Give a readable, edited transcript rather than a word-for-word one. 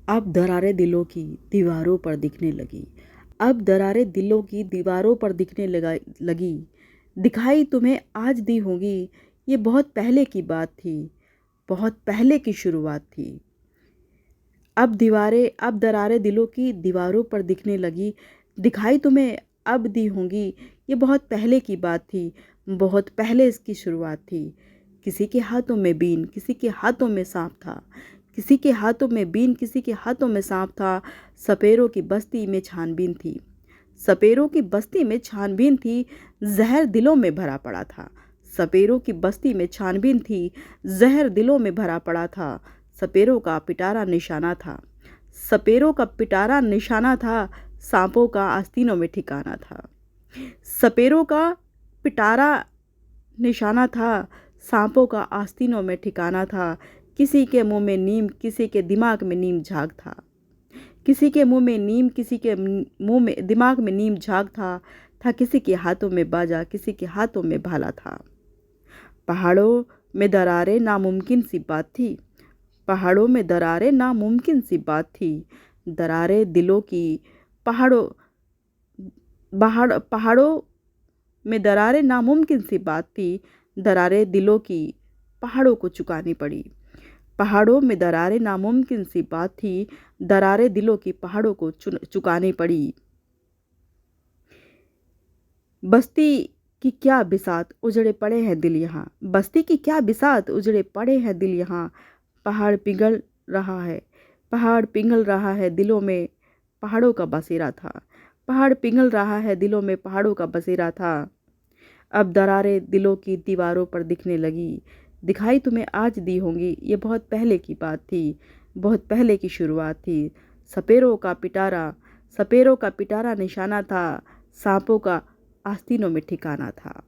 अब दरारें दिलों की दीवारों पर दिखने लगी। अब दरारें दिलों की दीवारों पर दिखने लगी। दिखाई तुम्हें आज दी होगी, ये बहुत पहले की बात थी, बहुत पहले की शुरुआत थी। अब दरारें दिलों की दीवारों पर दिखने लगी। दिखाई तुम्हें अब दी होंगी, ये बहुत पहले की बात थी, बहुत पहले इसकी शुरुआत थी। किसी के हाथों में बीन, किसी के हाथों में सांप था। किसी के हाथों में बीन, किसी के हाथों में सांप था। सपेरों की बस्ती में छानबीन थी। सपेरों की बस्ती में छानबीन थी, जहर दिलों में भरा पड़ा था। सपेरों की बस्ती में छानबीन थी, जहर दिलों में भरा पड़ा था। सपेरों का पिटारा निशाना था। सपेरों का पिटारा निशाना था, सांपों का आस्तीनों में ठिकाना था। सपेरों का पिटारा निशाना था, सांपों का आस्तीनों में ठिकाना था। किसी के मुंह में नीम, किसी के दिमाग में नीम झाग था। किसी के मुंह में नीम, किसी के मुंह में दिमाग में नीम झाग था किसी के हाथों में बाजा, किसी के हाथों में भाला था। पहाड़ों में दरारें नामुमकिन सी बात थी। पहाड़ों में दरारें नामुमकिन सी बात थी। दरारें दिलों की पहाड़ों में दरारें नामुमकिन सी बात थी। दरारें दिलों की पहाड़ों को चुकानी पड़ी। पहाड़ों में दरारें नामुमकिन सी बात थी। दरारें दिलों की पहाड़ों को चुकानी पड़ी। बस्ती की क्या बिसात उजड़े पड़े हैं दिल यहाँ। बस्ती की क्या बिसात उजड़े पड़े हैं दिल यहाँ। पहाड़ पिघल रहा है, पहाड़ पिघल रहा है दिलों में, पहाड़ों का बसेरा था। पहाड़ पिघल रहा है दिलों में, पहाड़ों का बसेरा था। अब दरारें दिलों की दीवारों पर दिखने लगी। दिखाई तुम्हें आज दी होंगी, ये बहुत पहले की बात थी, बहुत पहले की शुरुआत थी। सपेरों का पिटारा सपेरों का पिटारा निशाना था, सांपों का आस्तीनों में ठिकाना था।